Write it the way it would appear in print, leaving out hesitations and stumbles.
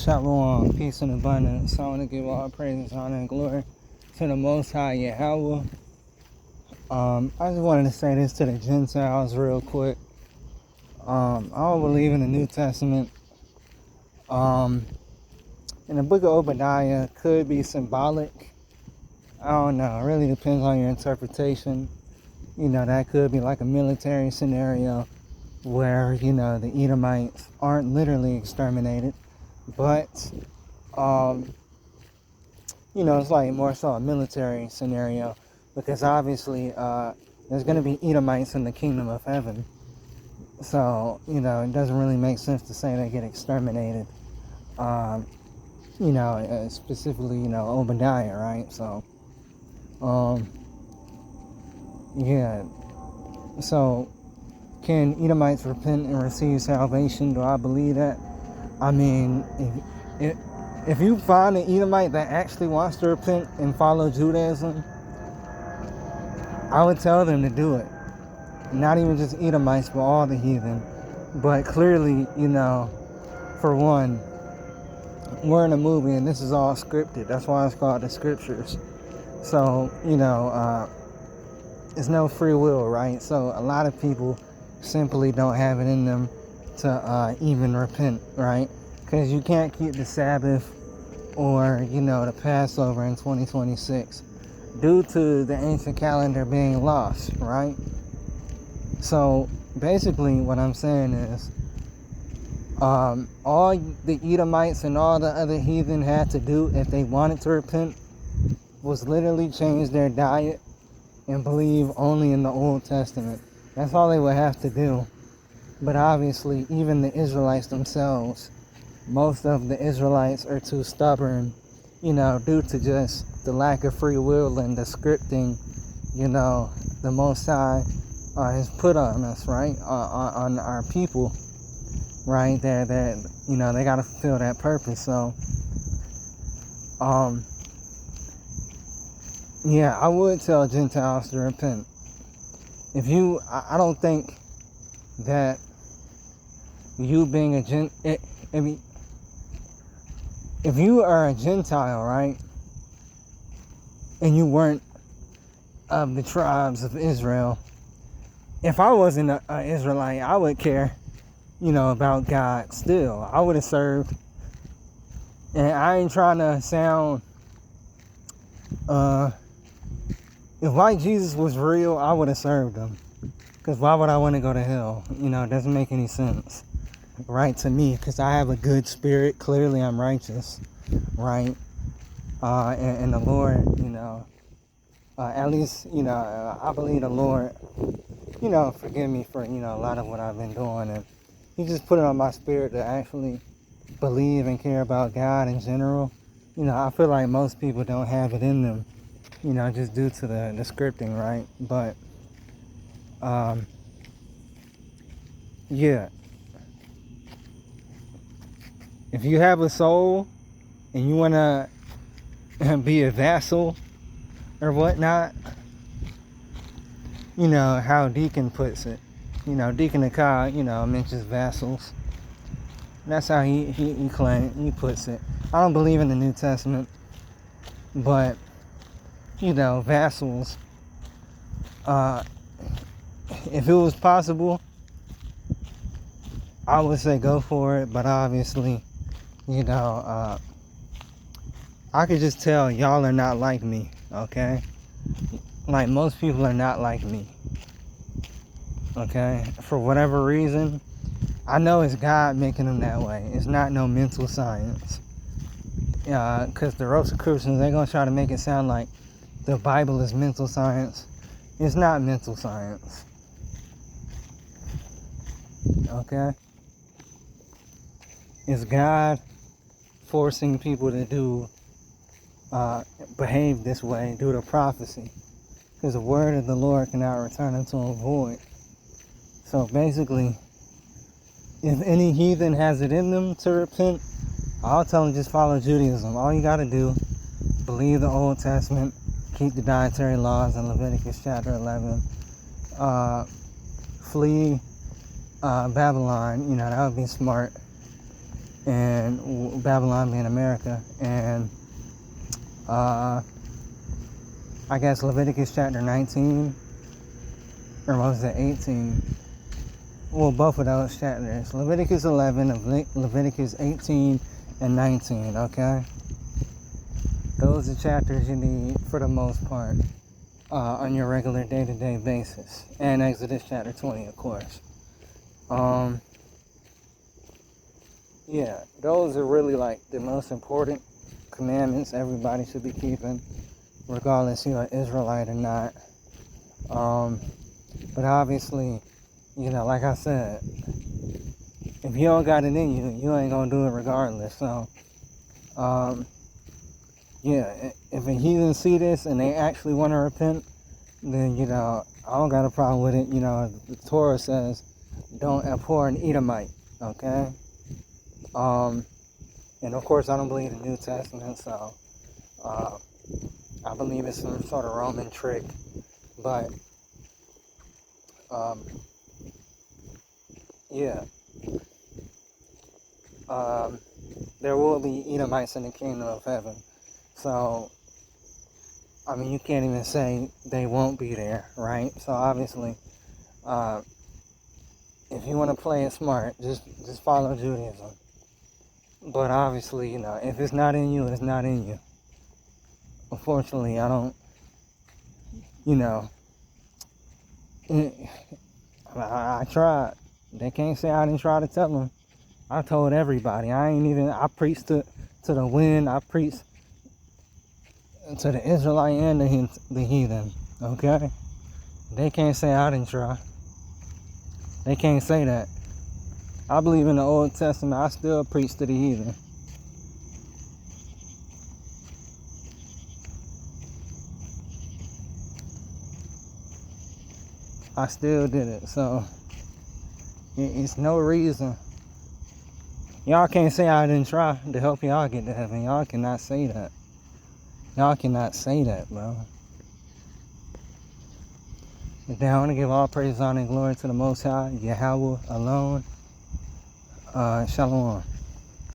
Shalom, peace and abundance. I want to give all praise, honor, and glory to the Most High Yahweh. I just wanted to say this to the Gentiles real quick. I don't believe in the New Testament. In the book of Obadiah could be symbolic. I don't know. It really depends on your interpretation. That could be like a military scenario where, the Edomites aren't literally exterminated. But, it's like more so a military scenario because obviously there's going to be Edomites in the kingdom of heaven. So, it doesn't really make sense to say they get exterminated. Specifically, Obadiah, right? So, yeah. So, can Edomites repent and receive salvation? Do I believe that? I mean, if you find an Edomite that actually wants to repent and follow Judaism, I would tell them to do it. Not even just Edomites, but all the heathen. But clearly, for one, we're in a movie and this is all scripted. That's why it's called the scriptures. So, it's no free will, right? So a lot of people simply don't have it in them to even repent, right? Because you can't keep the Sabbath or, the Passover in 2026 due to the ancient calendar being lost, right? So basically what I'm saying is all the Edomites and all the other heathen had to do if they wanted to repent was literally change their diet and believe only in the Old Testament. That's all they would have to do. But obviously, even the Israelites themselves, most of the Israelites are too stubborn, due to just the lack of free will and the scripting, the Most High has put on us, right? On our people, right? They're they got to fulfill that purpose. So, yeah, I would tell Gentiles to repent. I don't think that you being if you are a Gentile, right, and you weren't of the tribes of Israel, if I wasn't an Israelite, I would care, about God still. I would have served. And I ain't trying to sound, if white Jesus was real, I would have served him. Because why would I want to go to hell? It doesn't make any sense, right, to me. Because I have a good spirit. Clearly, I'm righteous, right? And the Lord, at least, I believe the Lord, forgive me for, a lot of what I've been doing. And He just put it on my spirit to actually believe and care about God in general. I feel like most people don't have it in them, just due to the scripting, right? But, yeah. If you have a soul and you want to be a vassal or whatnot, how Deacon puts it. Deacon Akai, mentions vassals. That's how he puts it. I don't believe in the New Testament, but, vassals, if it was possible, I would say go for it, but obviously, I could just tell y'all are not like me, okay? Like, most people are not like me, okay? For whatever reason, I know it's God making them that way. It's not no mental science. Because the Rosicrucians, they're going to try to make it sound like the Bible is mental science. It's not mental science, okay? It's God forcing people to behave this way due to prophecy. Because the word of the Lord cannot return unto him void. So basically, if any heathen has it in them to repent, I'll tell them just follow Judaism. All you got to do, believe the Old Testament, keep the dietary laws in Leviticus chapter 11, flee Babylon, that would be smart. and Babylon being America, and I guess Leviticus chapter 19, or what was it, 18? Well, both of those chapters, Leviticus 11, Leviticus 18 and 19, okay? Those are chapters you need for the most part on your regular day-to-day basis. And Exodus chapter 20, of course. Yeah, those are really like the most important commandments everybody should be keeping, regardless you're an Israelite or not. But obviously, you know, like I said, if you don't got it in you, you ain't gonna do it regardless. So, yeah, if a heathen see this and they actually want to repent, then, you know, I don't got a problem with it. You know, the Torah says, don't abhor an Edomite, okay? And of course, I don't believe in the New Testament, so I believe it's some sort of Roman trick. But, yeah, there will be Edomites in the kingdom of heaven. So, I mean, you can't even say they won't be there, right? So obviously, if you want to play it smart, just follow Judaism. But obviously, you know, if it's not in you, it's not in you. Unfortunately, I don't, you know, I tried. They can't say I didn't try to tell them. I told everybody. I preached to the wind. I preached to the Israelite and the heathen. Okay? They can't say I didn't try. They can't say that. I believe in the Old Testament. I still preach to the heathen. I still did it. So, it's no reason. Y'all can't say I didn't try to help y'all get to heaven. Y'all cannot say that. Y'all cannot say that, bro. But then I want to give all praise, honor, and glory to the Most High, Yahweh alone. Shalom.